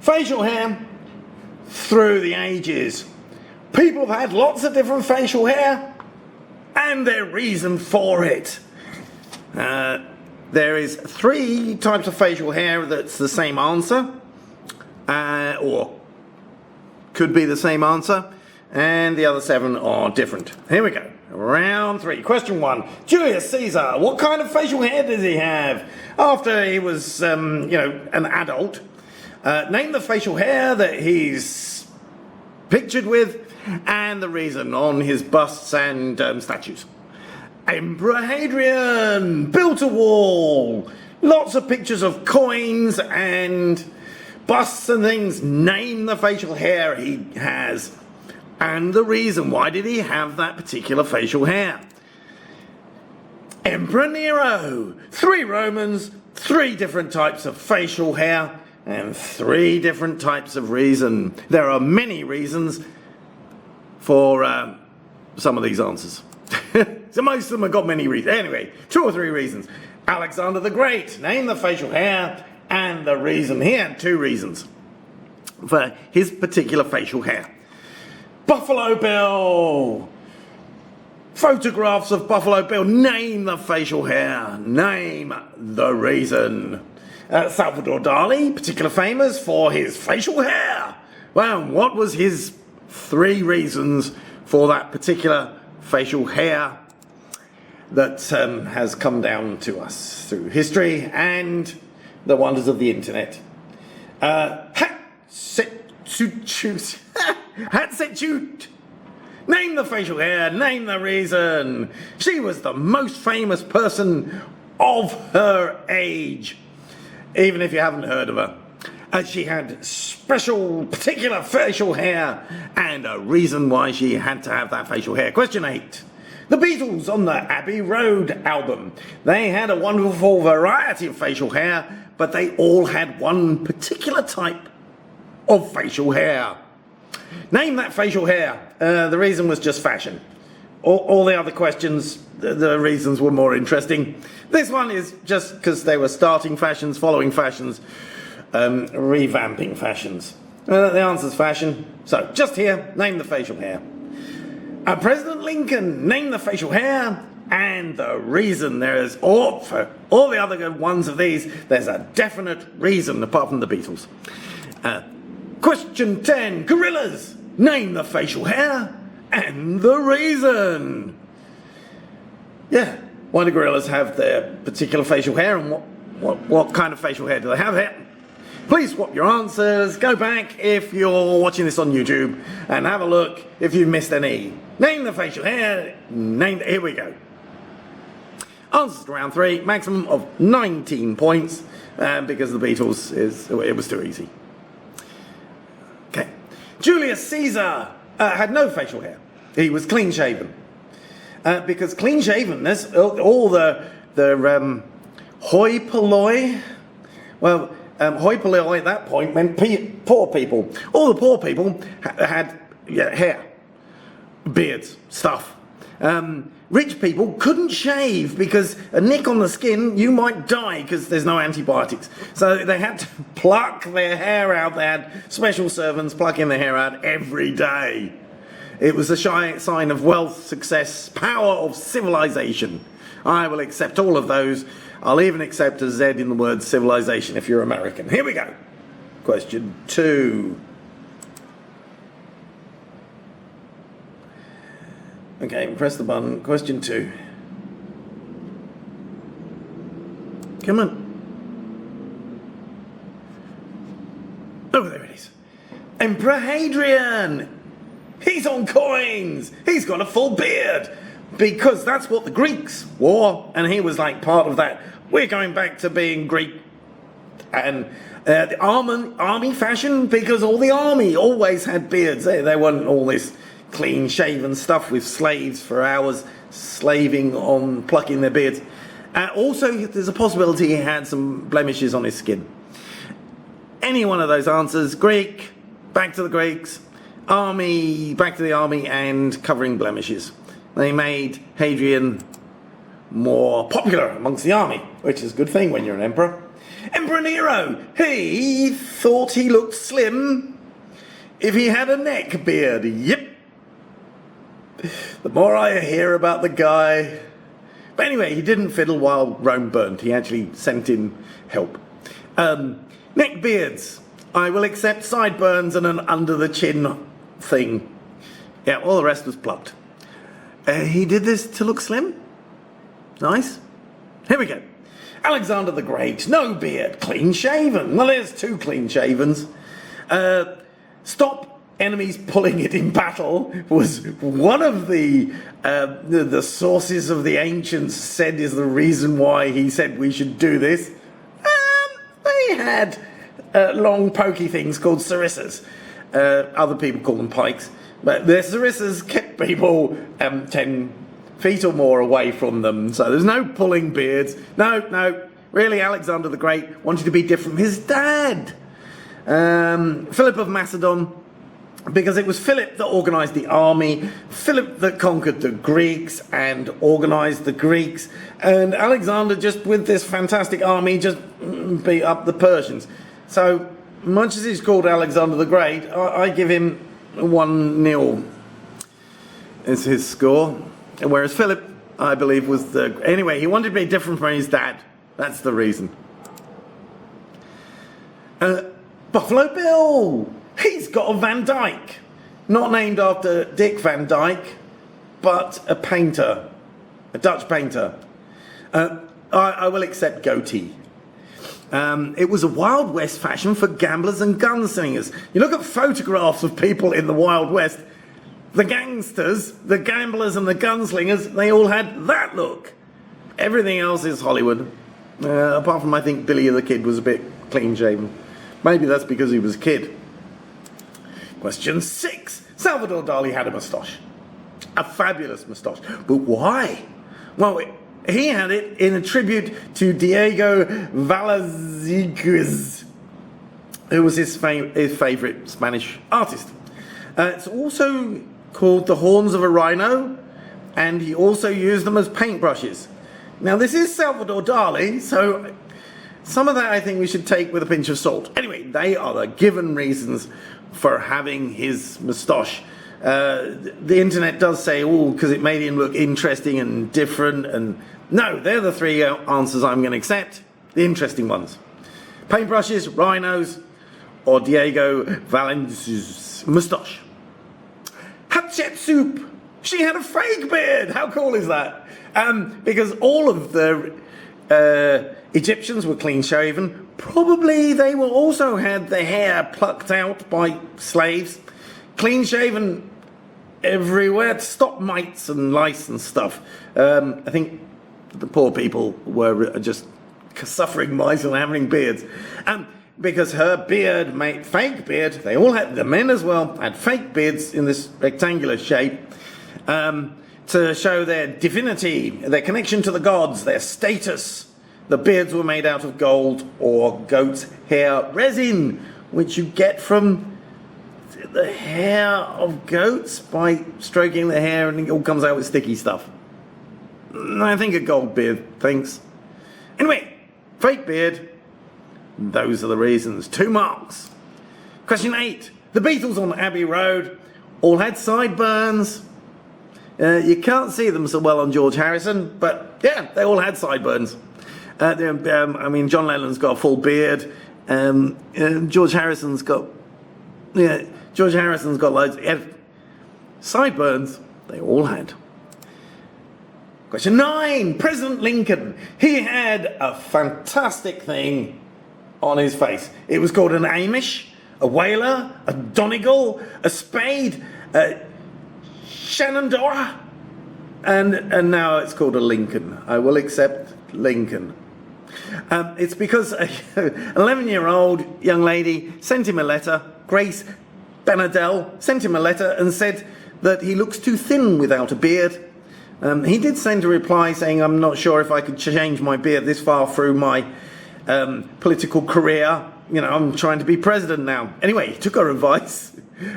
Facial hair through the ages. People have had lots of different facial hair and their reason for it. There is 3 types of facial hair that's the same answer, or could be the same answer, and the other 7 are different. Here we go. Round 3. Question 1. Julius Caesar. What kind of facial hair did he have after he was, an adult? Name the facial hair that he's pictured with and the reason on his busts and statues. Emperor Hadrian built a wall. Lots of pictures of coins and busts and things. Name the facial hair he has and the reason. Why did he have that particular facial hair? Emperor Nero. 3 Romans, 3 different types of facial hair and 3 different types of reason. There are many reasons for some of these answers. So most of them have got many reasons. Anyway, 2 or 3 reasons. Alexander the Great. Name the facial hair and the reason. He had 2 reasons for his particular facial hair. Buffalo Bill. Photographs of Buffalo Bill. Name the facial hair. Name the reason. Salvador Dali, particularly famous for his facial hair. Well, what was his 3 reasons for that particular facial hair that has come down to us through history and the wonders of the internet? Hatshepsut. Name the facial hair, name the reason. She was the most famous person of her age, even if you haven't heard of her. She had special, particular facial hair and a reason why she had to have that facial hair. Question 8. The Beatles on the Abbey Road album. They had a wonderful variety of facial hair, but they all had one particular type of facial hair. Name that facial hair. The reason was just fashion. All the other questions, the reasons were more interesting. This one is just because they were starting fashions, following fashions, revamping fashions. The answer's fashion. So, just here, name the facial hair. President Lincoln, name the facial hair and the reason. There is, for all the other ones of these, there's a definite reason apart from the Beatles. Question 10. Gorillas, name the facial hair and the reason. Yeah, why do gorillas have their particular facial hair and what kind of facial hair do they have here? Please swap your answers. Go back if you're watching this on YouTube and have a look if you've missed any. Name the facial hair. Here we go. Answers to round 3. Maximum of 19 points because the Beatles it was too easy. Okay. Julius Caesar had no facial hair. He was clean shaven. Because clean shavenness, all the hoi polloi, well, hoi polloi at that point meant poor people. All the poor people had hair, beards, stuff. Rich people couldn't shave because a nick on the skin, you might die because there's no antibiotics. So they had to pluck their hair out. They had special servants plucking their hair out every day. It was a sign of wealth, success, power of civilization. I will accept all of those. I'll even accept a Z in the word civilization if you're American. Here we go. Question 2. Okay, press the button. Question 2. Come on. Oh, there it is. Emperor Hadrian. He's on coins. He's got a full beard. Because that's what the Greeks wore. And he was like part of that. We're going back to being Greek. And the army fashion, because all the army always had beards. They weren't all this clean shaven stuff with slaves for hours slaving on plucking their beards. Also, there's a possibility he had some blemishes on his skin. Any one of those answers, Greek, back to the Greeks, army, back to the army, and covering blemishes. They made Hadrian more popular amongst the army, which is a good thing when you're an emperor. Emperor Nero, he thought he looked slim if he had a neck beard. Yep. The more I hear about the guy... But anyway, he didn't fiddle while Rome burned. He actually sent in help. Neck beards. I will accept sideburns and an under-the-chin thing. Yeah, all the rest was plucked. He did this to look slim. Nice. Here we go. Alexander the Great, no beard, clean shaven. Well, there's two clean shavens. Stop enemies pulling it in battle was one of the sources of the ancients said is the reason why he said we should do this. They had long pokey things called sarissas. Other people call them pikes. But the sarissas kept people 10 feet or more away from them. So there's no pulling beards. No. Really, Alexander the Great wanted to be different from his dad. Philip of Macedon, because it was Philip that organised the army, Philip that conquered the Greeks and organised the Greeks, and Alexander just with this fantastic army just beat up the Persians. So much as he's called Alexander the Great, I give him 1-0 is his score. Whereas Philip, I believe, was the... Anyway, he wanted to be different from his dad. That's the reason. Buffalo Bill! He's got a Van Dyke. Not named after Dick Van Dyke, but a painter. A Dutch painter. I will accept goatee. It was a Wild West fashion for gamblers and gunslingers. You look at photographs of people in the Wild West, the gangsters, the gamblers and the gunslingers, they all had that look. Everything else is Hollywood. Apart from, I think, Billy the Kid was a bit clean-shaven. Maybe that's because he was a kid. Question 6. Salvador Dali had a moustache. A fabulous moustache. But why? Well, he had it in a tribute to Diego Velázquez, who was his favourite Spanish artist. It's also called the horns of a rhino, and he also used them as paintbrushes. Now, this is Salvador Dali, so some of that I think we should take with a pinch of salt. Anyway, they are the given reasons for having his moustache. The internet does say, oh, because it made him look interesting and different, and no, they're the three answers I'm going to accept, the interesting ones. Paintbrushes, rhinos, or Diego Velázquez's moustache. Hatshepsut, she had a fake beard. How cool is that? Because all of the Egyptians were clean shaven. Probably they will also had their hair plucked out by slaves. Clean shaven everywhere to stop mites and lice and stuff. I think the poor people were just suffering mice and having beards. Because her beard made fake beard, they all had, the men as well, had fake beards in this rectangular shape to show their divinity, their connection to the gods, their status. The beards were made out of gold or goat's hair resin, which you get from the hair of goats by stroking the hair and it all comes out with sticky stuff. I think a gold beard, thanks. Anyway, fake beard. Those are the reasons. 2 marks. Question 8. The Beatles on Abbey Road all had sideburns. You can't see them so well on George Harrison, but yeah, they all had sideburns. I mean, John Lennon's got a full beard. George Harrison's got loads. Sideburns, they all had. Question 9. President Lincoln. He had a fantastic thing on his face. It was called an Amish, a whaler, a Donegal, a spade, a Shenandoah, and now it's called a Lincoln. I will accept Lincoln. It's because an 11-year-old young lady sent him a letter, Grace Benadell sent him a letter and said that he looks too thin without a beard. He did send a reply saying, I'm not sure if I could change my beard this far through my political career. You know, I'm trying to be president now. Anyway, he took her advice.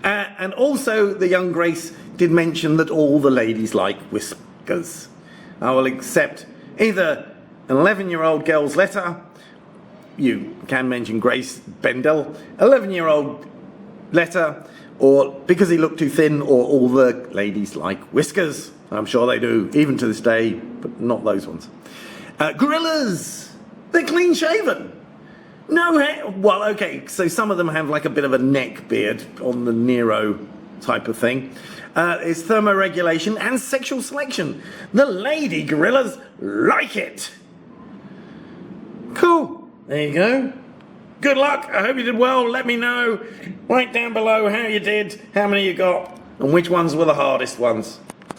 And also, the young Grace did mention that all the ladies like whiskers. I will accept either an 11-year-old girl's letter you can mention Grace Bendel, 11-year-old letter, or because he looked too thin, or all the ladies like whiskers. I'm sure they do, even to this day, but not those ones. Gorillas, they're clean shaven. No hair. Well, okay, so some of them have like a bit of a neck beard on the Nero type of thing. It's thermoregulation and sexual selection. The lady gorillas like it. Cool. There you go. Good luck. I hope you did well. Let me know right down below how you did, how many you got, and which ones were the hardest ones.